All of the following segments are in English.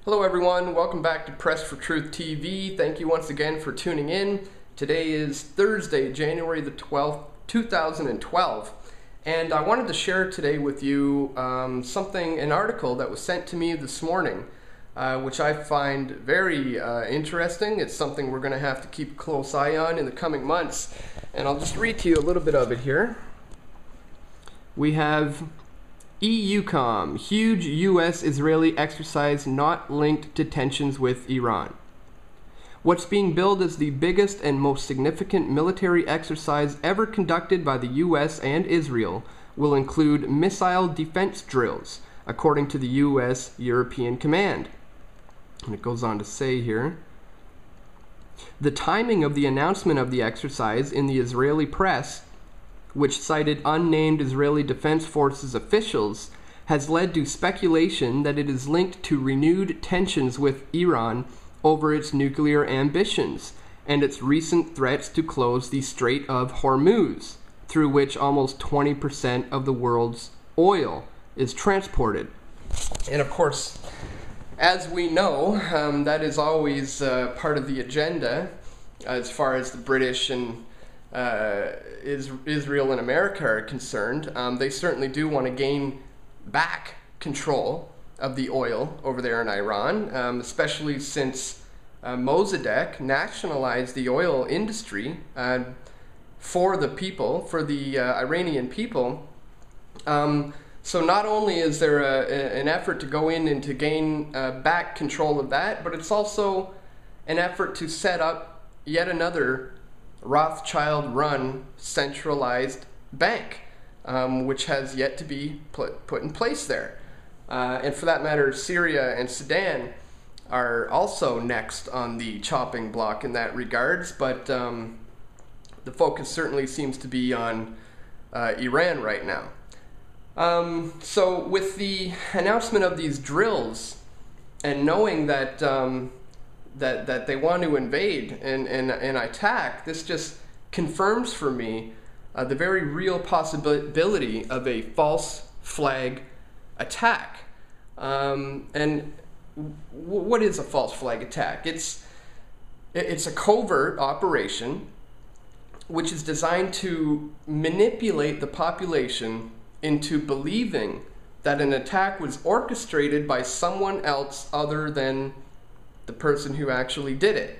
Hello everyone, welcome back to Press for Truth TV. Thank you once again for tuning in. Today is Thursday, January the 12th, 2012. And I wanted to share today with you an article that was sent to me this morning, which I find very interesting. It's something we're going to have to keep a close eye on in the coming months. And I'll just read to you a little bit of it here. We have EUCOM, huge U.S.-Israeli exercise not linked to tensions with Iran. What's being billed as the biggest and most significant military exercise ever conducted by the U.S. and Israel will include missile defense drills, according to the U.S. European Command. And it goes on to say here, the timing of the announcement of the exercise in the Israeli press, which cited unnamed Israeli Defense Forces officials, has led to speculation that it is linked to renewed tensions with Iran over its nuclear ambitions and its recent threats to close the Strait of Hormuz, through which almost 20% of the world's oil is transported. And of course, as we know, that is always part of the agenda as far as the British and Israel and America are concerned. They certainly do want to gain back control of the oil over there in Iran, especially since Mossadegh nationalized the oil industry for the people, for the Iranian people. So not only is there an effort to go in and to gain back control of that, but it's also an effort to set up yet another Rothschild-run centralized bank, which has yet to be put in place there. And for that matter, Syria and Sudan are also next on the chopping block in that regards, but the focus certainly seems to be on Iran right now. So with the announcement of these drills and knowing that that they want to invade and attack, this just confirms for me the very real possibility of a false flag attack. And what is a false flag attack? It's a covert operation which is designed to manipulate the population into believing that an attack was orchestrated by someone else other than the person who actually did it.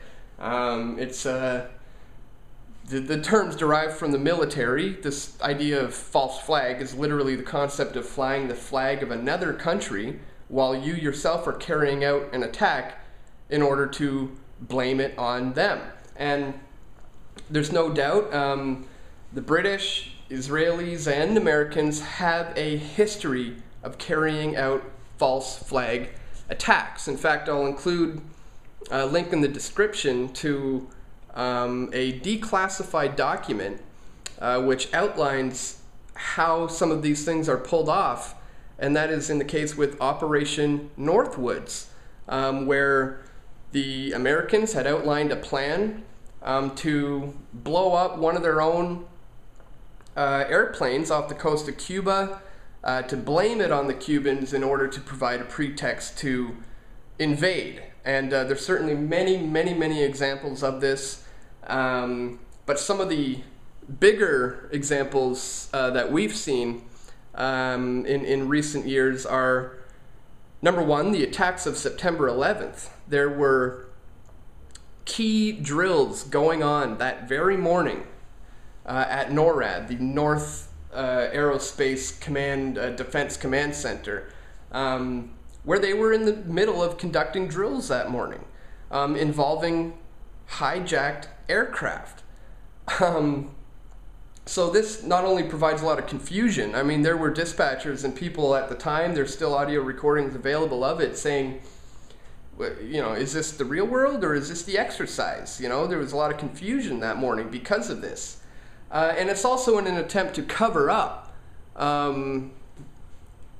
The terms derived from the military. This idea of false flag is literally the concept of flying the flag of another country while you yourself are carrying out an attack in order to blame it on them. And there's no doubt the British, Israelis, and Americans have a history of carrying out false flag attacks. In fact, I'll include a link in the description to a declassified document which outlines how some of these things are pulled off, and that is in the case with Operation Northwoods, where the Americans had outlined a plan to blow up one of their own airplanes off the coast of Cuba, to blame it on the Cubans in order to provide a pretext to invade. And there's certainly many examples of this, but some of the bigger examples that we've seen in recent years are, number one, the attacks of September 11th. There were key drills going on that very morning at NORAD, the North Aerospace Command Defense Command Center, where they were in the middle of conducting drills that morning involving hijacked aircraft. So this not only provides a lot of confusion. I mean, there were dispatchers and people at the time, there's still audio recordings available of it, saying, you know, is this the real world or is this the exercise? You know, there was a lot of confusion that morning because of this. And it's also in an attempt to cover up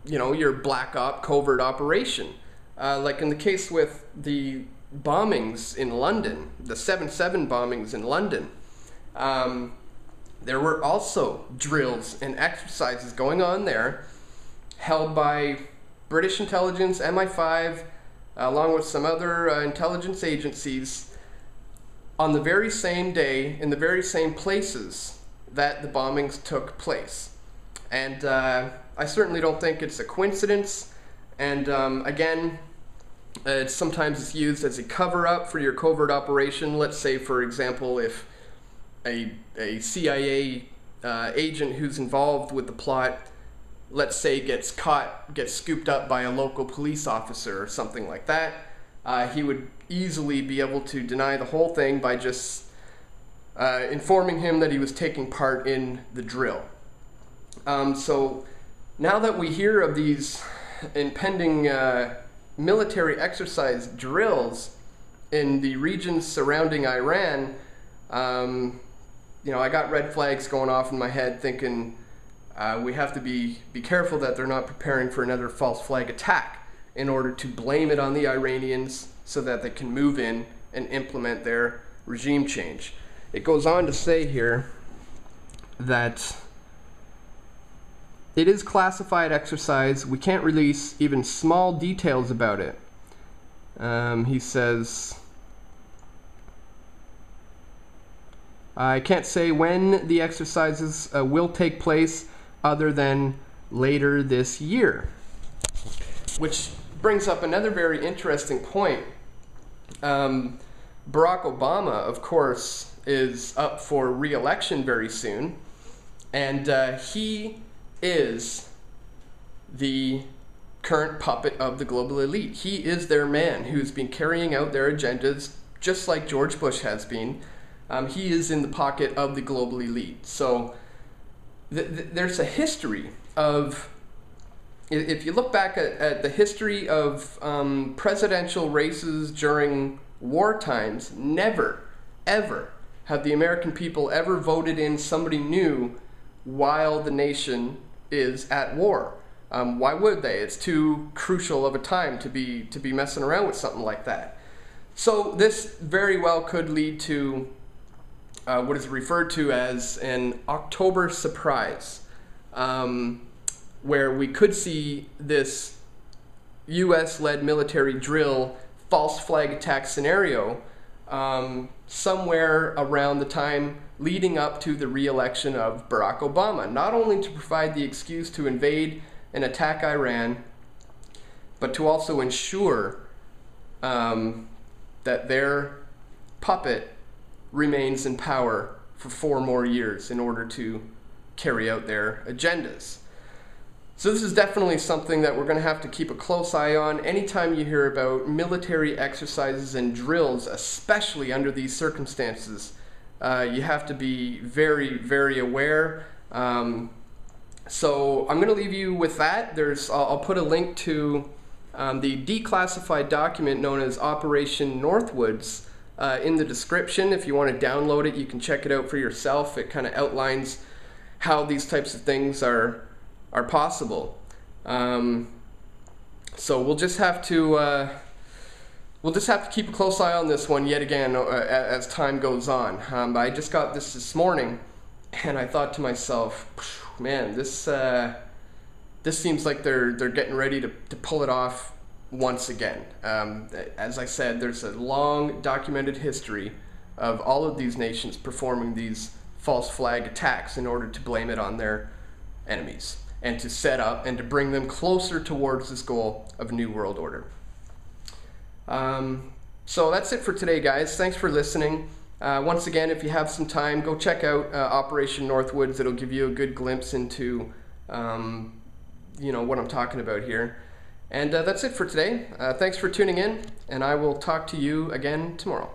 you know, your black op covert operation. Like in the case with the bombings in London, the 7/7 bombings in London, there were also drills and exercises going on there held by British intelligence, MI5, along with some other intelligence agencies, on the very same day, in the very same places that the bombings took place. And I certainly don't think it's a coincidence. And again, sometimes it's used as a cover-up for your covert operation. Let's say, for example, if a CIA agent who's involved with the plot, let's say, gets scooped up by a local police officer or something like that, he would easily be able to deny the whole thing by just informing him that he was taking part in the drill. So now that we hear of these impending military exercise drills in the regions surrounding Iran, I got red flags going off in my head, thinking we have to be careful that they're not preparing for another false flag attack in order to blame it on the Iranians so that they can move in and implement their regime change. It goes on to say here that it is classified exercise. We can't release even small details about it. He says, I can't say when the exercises will take place other than later this year. Which brings up another very interesting point. Barack Obama, of course, is up for re-election very soon, and he is the current puppet of the global elite. He is their man who's been carrying out their agendas just like George Bush has been. He is in the pocket of the global elite. So there's a history of, if you look back at the history of presidential races during war times, never, ever have the American people ever voted in somebody new while the nation is at war. Why would they? It's too crucial of a time to be messing around with something like that. So this very well could lead to what is referred to as an October surprise, where we could see this US-led military drill false flag attack scenario somewhere around the time leading up to the re-election of Barack Obama, not only to provide the excuse to invade and attack Iran, but to also ensure that their puppet remains in power for 4 more years in order to carry out their agendas. So this is definitely something that we're going to have to keep a close eye on. Anytime you hear about military exercises and drills, especially under these circumstances, you have to be very, very aware. So I'm going to leave you with that. I'll put a link to the declassified document known as Operation Northwoods in the description. If you want to download it, you can check it out for yourself. It kind of outlines how these types of things are possible. So we'll just have to keep a close eye on this one yet again as time goes on. I just got this morning, and I thought to myself, man, this seems like they're getting ready to pull it off once again. As I said, there's a long documented history of all of these nations performing these false flag attacks in order to blame it on their enemies and to set up and to bring them closer towards this goal of a new world order. So that's it for today, guys. Thanks for listening. Once again, if you have some time, go check out Operation Northwoods. It'll give you a good glimpse into what I'm talking about here. And that's it for today. Thanks for tuning in, and I will talk to you again tomorrow.